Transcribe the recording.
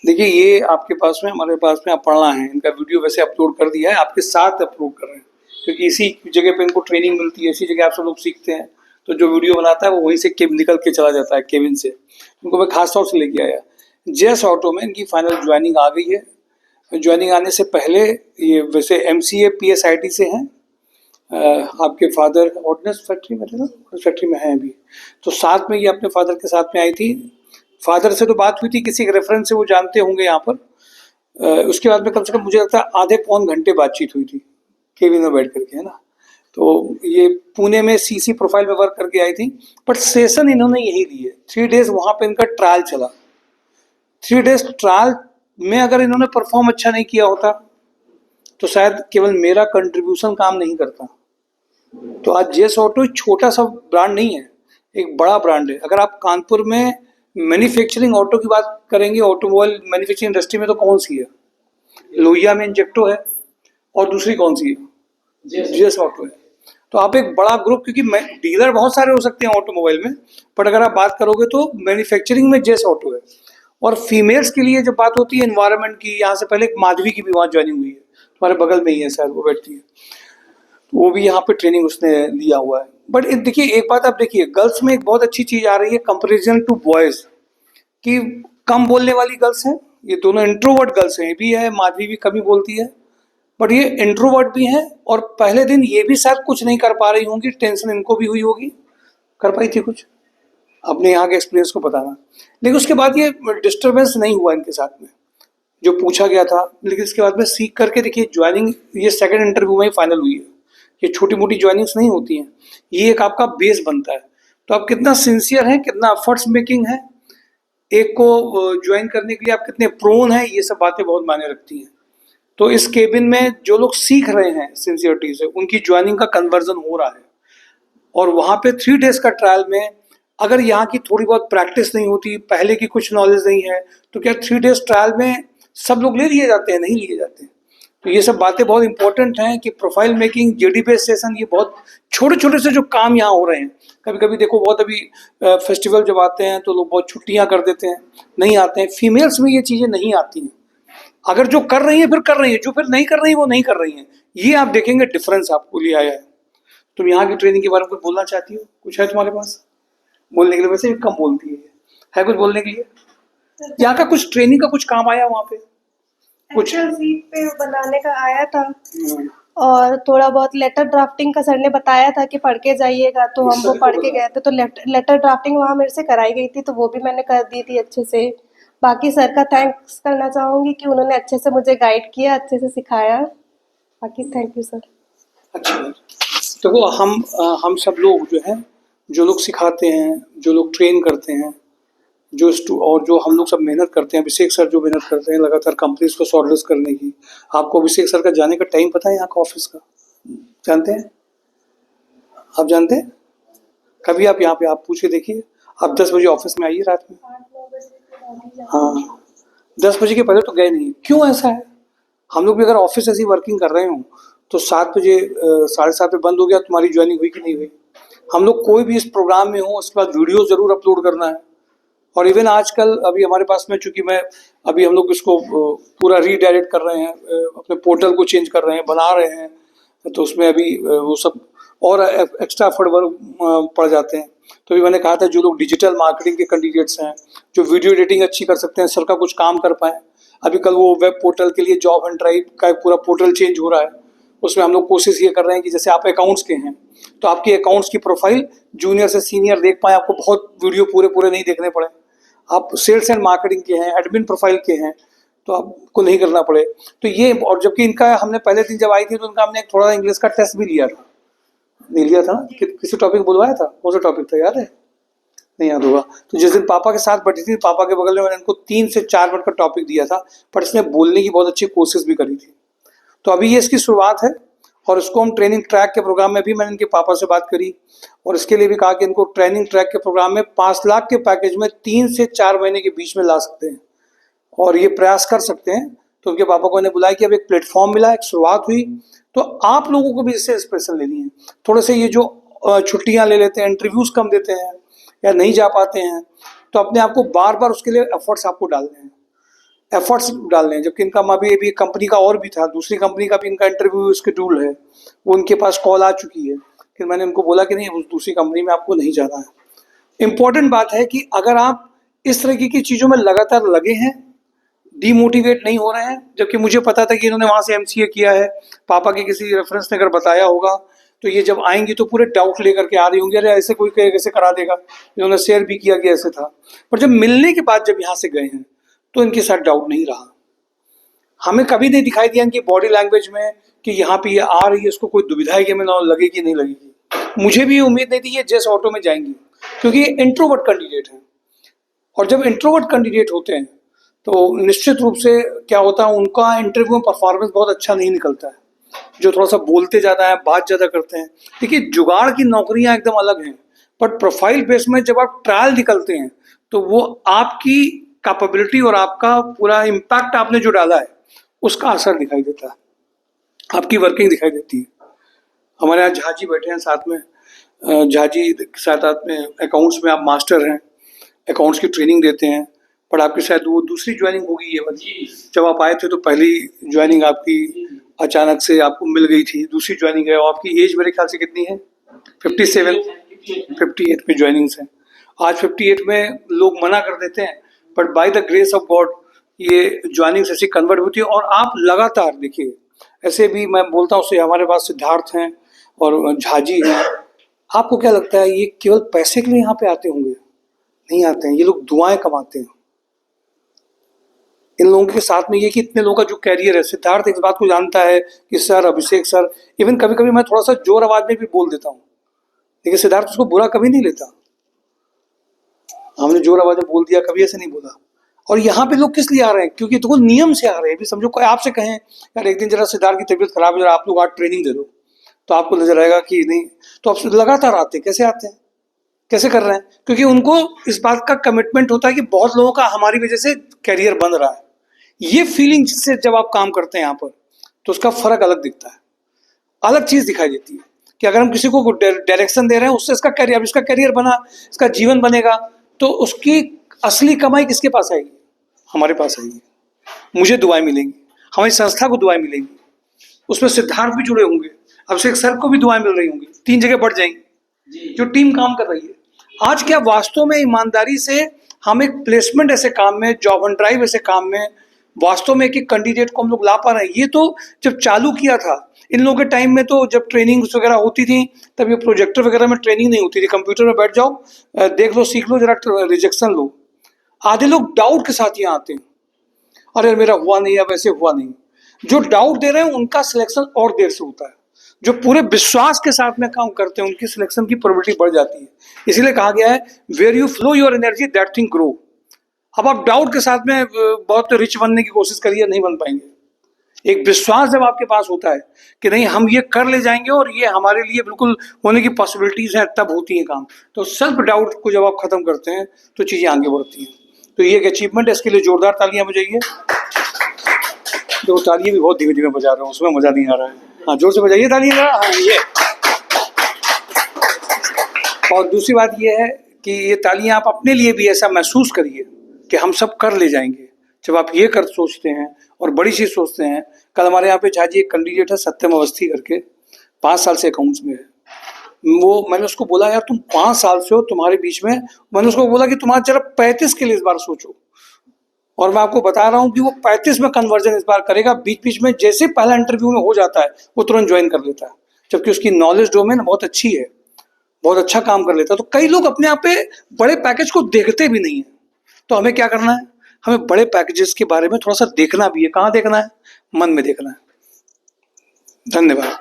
देखिए ये आपके पास में हमारे पास में आप पढ़ना है, इनका वीडियो वैसे अपलोड कर दिया है, आपके साथ अपलोड कर रहे हैं क्योंकि इसी जगह पे इनको ट्रेनिंग मिलती है, इसी जगह आप सब लोग सीखते हैं। तो जो वीडियो बनाता है वो वहीं से निकल के चला जाता है केबिन से, उनको मैं खास तौर से लेके आया। जेएस ऑटो में इनकी फाइनल ज्वाइनिंग आ गई है। ज्वाइनिंग आने से पहले ये वैसे एमसीए पीएसआईटी से हैं। आपके फादर ऑर्डिनेंस फैक्ट्री में थे ना, फैक्ट्री में हैं अभी। तो साथ में ये अपने फादर के साथ में आई थी। फादर से तो बात हुई थी किसी रेफरेंस से, वो जानते होंगे यहाँ पर। उसके बाद में कम से कम मुझे लगता है आधे पौन घंटे बातचीत हुई थी केबिन में बैठ करके, है ना। तो ये पुणे में सीसी प्रोफाइल में वर्क करके आई थी, बट सेशन इन्होंने यही ली है। 3 डेज वहाँ पे इनका ट्रायल चला। 3 डेज ट्रायल में अगर इन्होंने परफॉर्म अच्छा नहीं किया होता तो शायद केवल मेरा कंट्रीब्यूशन काम नहीं करता। तो आज जेएस ऑटो छोटा सा ब्रांड नहीं है, एक बड़ा ब्रांड है। अगर आप कानपुर में मैन्युफैक्चरिंग ऑटो की बात करेंगे, ऑटोमोबाइल मैन्युफैक्चरिंग इंडस्ट्री में, तो कौन सी है? लोहिया में इंजेक्टो है, और दूसरी कौन सी है? जेएस ऑटो है। तो आप एक बड़ा ग्रुप, क्योंकि डीलर बहुत सारे हो सकते हैं ऑटोमोबाइल में, बट अगर आप बात करोगे तो मैन्युफैक्चरिंग में जेएस ऑटो है। और फीमेल्स के लिए जब बात होती है एनवायरनमेंट की, यहाँ से पहले एक माधवी की भी वहाँ ज्वाइनिंग हुई है, तुम्हारे बगल में ही है शायद, वो बैठती है, तो वो भी यहाँ पे ट्रेनिंग उसने लिया हुआ है। बट देखिए एक बात आप देखिए, गर्ल्स में एक बहुत अच्छी चीज आ रही है कंपेरिजन टू बॉयज, कि कम बोलने वाली गर्ल्स हैं। ये दोनों इंट्रोवर्ट गर्ल्स हैं, ये भी है, माधवी भी कम ही बोलती है, बट ये इंट्रोवर्ट भी हैं। और पहले दिन ये भी शायद कुछ नहीं कर पा रही होंगी, टेंशन इनको भी हुई होगी। कर पाई थी कुछ? अपने यहाँ के एक्सपीरियंस को बताना। लेकिन उसके बाद ये डिस्टर्बेंस नहीं हुआ इनके साथ में, जो पूछा गया था। लेकिन इसके बाद में सीख करके देखिए ज्वाइनिंग, ये सेकंड इंटरव्यू में ही फाइनल हुई है। ये छोटी मोटी ज्वाइनिंग्स नहीं होती हैं, ये एक आपका बेस बनता है। तो आप कितना सिंसियर हैं, कितना एफर्ट्स मेकिंग है, एक को ज्वाइन करने के लिए आप कितने प्रोन हैं, ये सब बातें बहुत मायने रखती हैं। तो इस केबिन में जो लोग सीख रहे हैं सिंसियरिटी से, उनकी ज्वाइनिंग का कन्वर्जन हो रहा है। और वहाँ पे 3 डेज का ट्रायल में अगर यहाँ की थोड़ी बहुत प्रैक्टिस नहीं होती, पहले की कुछ नॉलेज नहीं है, तो क्या 3 डेज ट्रायल में सब लोग ले लिए जाते हैं? नहीं लिए जाते हैं। तो ये सब बातें बहुत इंपॉर्टेंट हैं कि profile making, JD based session, ये बहुत छोटे छोटे से जो काम यहाँ हो रहे हैं। कभी कभी देखो, बहुत अभी फेस्टिवल जब आते हैं तो लोग बहुत छुट्टियाँ कर देते हैं, नहीं आते हैं। फीमेल्स में ये चीज़ें नहीं आती हैं। अगर जो कर रही है फिर कर रही है, जो फिर नहीं कर रही है वो नहीं कर रही है। ये आप देखेंगे डिफरेंस आपको लिए आया है। तुम यहाँ की ट्रेनिंग के बारे में कुछ बोलना चाहती हो? कुछ है तुम्हारे पास बोलने के लिए? वैसे भी कम बोलती है कुछ बोलने के लिए? यहाँ का कुछ ट्रेनिंग का कुछ काम आया वहाँ पे? कुछ सीट पे बनाने का आया था, और थोड़ा बहुत लेटर ड्राफ्टिंग का सर ने बताया था कि पढ़ के जाइएगा, तो हम वो पढ़ के गए थे। तो लेटर ड्राफ्टिंग वहाँ मेरे से कराई गई थी, तो वो भी मैंने कर दी थी अच्छे से। बाकी सर का थैंक्स करना चाहूँगी कि उन्होंने अच्छे से मुझे गाइड किया, अच्छे से सिखाया। बाकी थैंक यू सर। अच्छा, देखो हम सब लोग जो है, जो लोग सिखाते हैं, जो लोग ट्रेन करते हैं, और जो हम लोग सब मेहनत करते हैं, अभिषेक सर जो मेहनत करते हैं लगातार कंपनीज को शॉर्टलिस्ट करने की। आपको अभिषेक सर का जाने का टाइम पता है यहाँ का ऑफिस का? जानते हैं? आप जानते हैं? कभी आप यहाँ पे आप पूछे देखिए। आप 10 बजे ऑफिस में आइए रात में। हाँ, 10 बजे के पहले तो गए नहीं। क्यों ऐसा है? हम लोग भी अगर ऑफिस ऐसी वर्किंग कर रहे हो तो 7 बजे 7:30 पे बंद हो गया, तुम्हारी ज्वाइनिंग हुई कि नहीं हुई? हम लोग कोई भी इस प्रोग्राम में हो उसके बाद वीडियो जरूर अपलोड करना है। और इवन आजकल अभी हमारे पास में, चूंकि मैं अभी हम लोग इसको पूरा रीडायरेक्ट कर रहे हैं, अपने पोर्टल को चेंज कर रहे हैं, बना रहे हैं, तो उसमें अभी वो सब और एक्स्ट्रा एफर्ट वर्क पड़ जाते हैं। तो अभी मैंने कहा था जो लोग डिजिटल मार्केटिंग के कैंडिडेट्स हैं, जो वीडियो एडिटिंग अच्छी कर सकते हैं, सर का कुछ काम कर पाएँ। अभी कल वो वेब पोर्टल के लिए जॉब एंड ड्राइव का एक पूरा पोर्टल चेंज हो रहा है, उसमें हम लोग कोशिश ये कर रहे हैं कि जैसे आप अकाउंट्स के हैं तो आपकी अकाउंट्स की प्रोफाइल जूनियर से सीनियर देख पाएँ, आपको बहुत वीडियो पूरे पूरे नहीं देखने पड़े। आप सेल्स एंड मार्केटिंग के हैं, एडमिन प्रोफाइल के हैं, तो आपको नहीं करना पड़े। तो ये, और जबकि इनका हमने पहले दिन जब आई थी तो इनका हमने थोड़ा इंग्लिश का टेस्ट भी लिया था। नहीं लिया था ना? किसी टॉपिक बुलवाया था? कौन सा टॉपिक था, याद है? नहीं याद होगा। तो जिस दिन पापा के साथ बैठी थी, पापा के बगल में, मैंने इनको 3 से 4 मिनट का टॉपिक दिया था, पर इसने बोलने की बहुत अच्छी कोशिश भी करी थी। तो अभी ये इसकी शुरुआत है, और इसको हम ट्रेनिंग ट्रैक के प्रोग्राम में भी मैंने इनके पापा से बात करी, और इसके लिए भी कहा कि इनको ट्रेनिंग ट्रैक के प्रोग्राम में 5 लाख के पैकेज में 3 से 4 महीने के बीच में ला सकते हैं, और ये प्रयास कर सकते हैं। तो उनके पापा को इन्हें बुलाया कि अब एक प्लेटफॉर्म मिला, एक शुरुआत हुई, तो आप लोगों को भी इससे इंस्पिरेशन लेनी है। थोड़े से ये जो छुट्टियां ले लेते हैं, इंटरव्यूज कम देते हैं या नहीं जा पाते हैं, तो अपने आप को बार बार उसके लिए एफर्ट्स आपको डालने हैं। एफर्ट्स डाल रहे हैं, जबकि इनका अभी कंपनी का और भी था, दूसरी कंपनी का भी इनका इंटरव्यू शेड्यूल है, वो उनके पास कॉल आ चुकी है। फिर मैंने उनको बोला कि नहीं, उस दूसरी कंपनी में आपको नहीं जाना है। इम्पोर्टेंट बात है कि अगर आप इस तरीके की चीज़ों में लगातार लगे हैं, डीमोटिवेट नहीं हो रहे हैं, जबकि मुझे पता था कि इन्होंने वहाँ से एमसीए किया है, पापा के किसी रेफरेंस ने अगर बताया होगा, तो ये जब आएंगी तो पूरे डाउट लेकर के आ रही होंगी, अरे ऐसे कोई कैसे करा देगा। इन्होंने शेयर भी किया कि ऐसे था, पर जब मिलने के बाद जब यहाँ से गए हैं तो इनके साथ डाउट नहीं रहा। हमें कभी नहीं दिखाई दिया इनकी बॉडी लैंग्वेज में कि यहाँ पे ये आ रही है, इसको कोई दुविधा है कि हमें लगेगी नहीं लगेगी। मुझे भी उम्मीद नहीं थी ये जैसे ऑटो में जाएंगी, क्योंकि ये इंट्रोवर्ट कैंडिडेट हैं, और जब इंट्रोवर्ट कैंडिडेट होते हैं तो निश्चित रूप से क्या होता है, उनका इंटरव्यू में परफॉर्मेंस बहुत अच्छा नहीं निकलता है। जो थोड़ा सा बोलते ज़्यादा है, बात ज़्यादा करते हैं। देखिए, जुगाड़ की नौकरियां एकदम अलग हैं, बट प्रोफाइल बेस में जब आप ट्रायल निकलते हैं तो वो आपकी कैपेबिलिटी और आपका पूरा इम्पैक्ट आपने जो डाला है उसका असर दिखाई देता है, आपकी वर्किंग दिखाई देती है। हमारे यहाँ झाजी बैठे हैं साथ में, झाजी के साथ में अकाउंट्स में आप मास्टर हैं, अकाउंट्स की ट्रेनिंग देते हैं, पर आपकी शायद वो दूसरी ज्वाइनिंग होगी ये वाली। जब आप आए थे तो पहली ज्वाइनिंग आपकी अचानक से आपको मिल गई थी, दूसरी ज्वाइनिंग है। और आपकी एज मेरे ख्याल से कितनी है? 57, 58 में ज्वाइनिंग्स हैं। आज 58 में लोग मना कर देते हैं, but by the grace of God ये ज्वाइनिंग्स ऐसी कन्वर्ट होती है। और आप लगातार देखिए, ऐसे भी मैं बोलता हूँ से हमारे पास सिद्धार्थ हैं और झाजी हैं। आपको क्या लगता है ये केवल पैसे के लिए यहाँ पे आते होंगे? नहीं आते हैं, ये लोग दुआएं कमाते हैं। इन लोगों के साथ में ये कि इतने लोगों का जो कैरियर है, सिद्धार्थ इस बात को जानता है कि सर, अभिषेक सर, इवन कभी कभी मैं थोड़ा सा जोर आवाज में भी बोल देता हूँ, लेकिन सिद्धार्थ उसको बुरा कभी नहीं लेता। हमने जोर आवाज में बोल दिया, कभी ऐसे नहीं बोला। और यहाँ पे लोग किस लिए आ रहे हैं? क्योंकि तो नियम से आ रहे हैं। भी समझो कोई आपसे कहें यार एक दिन जरा सिद्धार्थ की तबीयत खराब है, जरा आप लोग आज ट्रेनिंग दे दो, तो आपको नजर आएगा कि नहीं, तो आप लगातार आते हैं। कैसे आते हैं, कैसे कर रहे हैं? क्योंकि उनको इस बात का कमिटमेंट होता है कि बहुत लोगों का हमारी वजह से कैरियर बन रहा है। ये फीलिंग से जब आप काम करते हैं यहाँ पर, तो उसका फर्क अलग दिखता है, अलग चीज दिखाई देती है कि अगर हम किसी को डायरेक्शन दे रहे हैं, उससे इसका करियर बना, इसका जीवन बनेगा, तो उसकी असली कमाई किसके पास आएगी? हमारे पास आएगी। मुझे दुआएं मिलेंगी, हमारी संस्था को दुआएं मिलेंगी, उसमें सिद्धार्थ भी जुड़े होंगे, अभिषेक सर को भी दुआएं मिल रही होंगी, 3 जगह बढ़ जाएंगी जो टीम काम कर रही है। आज क्या वास्तव में ईमानदारी से हम एक प्लेसमेंट ऐसे काम में, जॉब ऑन ड्राइव ऐसे काम में वास्तव में एक कैंडिडेट को हम लोग ला पा रहे हैं? ये तो जब चालू किया था इन लोगों के टाइम में, तो जब ट्रेनिंग्स वगैरह होती थी तब ये प्रोजेक्टर वगैरह में ट्रेनिंग नहीं होती थी। कंप्यूटर में बैठ जाओ, देख लो, सीख लो, जरा रिजेक्शन लो। आधे लोग डाउट के साथ यहाँ आते हैं, अरे मेरा हुआ नहीं, अब ऐसे हुआ नहीं। जो डाउट दे रहे हैं उनका सिलेक्शन और देर से होता है, जो पूरे विश्वास के साथ में काम करते हैं उनकी सिलेक्शन की प्रोबेबिलिटी बढ़ जाती है। इसीलिए कहा गया है, where you flow your energy that thing grow. अब आप डाउट के साथ में बहुत रिच बनने की कोशिश करिए, नहीं बन पाएंगे। एक विश्वास जब आपके पास होता है कि नहीं, हम ये कर ले जाएंगे और ये हमारे लिए बिल्कुल होने की पॉसिबिलिटीज हैं, तब होती है काम। तो सेल्फ डाउट को जब आप खत्म करते हैं तो चीजें आगे बढ़ती हैं। तो ये एक अचीवमेंट है, इसके लिए जोरदार तालियां बजाइए। तो तालियां भी बहुत धीमे धीमे बजा रहा हूँ, उसमें मजा नहीं आ रहा है। हाँ, जोर से बजाइए तालियां। हाँ, ये। और दूसरी बात ये है कि ये तालियां आप अपने लिए भी ऐसा महसूस करिए कि हम सब कर ले जाएंगे। जब आप ये कर सोचते हैं और बड़ी चीज सोचते हैं। कल हमारे यहाँ पे झाजी एक कैंडिडेट है, सत्यम अवस्थी करके, 5 साल से अकाउंट्स में है। वो मैंने उसको बोला, यार तुम 5 साल से हो, तुम्हारे बीच में, मैंने उसको बोला कि तुम्हारा जरा 35 के लिए इस बार सोचो। और मैं आपको बता रहा हूँ कि वो 35 में कन्वर्जन इस बार करेगा। बीच बीच में जैसे पहला इंटरव्यू में हो जाता है वो तुरंत ज्वाइन कर लेता है, जबकि उसकी नॉलेज डोमेन बहुत अच्छी है, बहुत अच्छा काम कर लेता है। तो कई लोग अपने आप पे बड़े पैकेज को देखते भी नहीं है। तो हमें क्या करना है, हमें बड़े पैकेजेस के बारे में थोड़ा सा देखना भी है। कहाँ देखना है? मन में देखना है। धन्यवाद।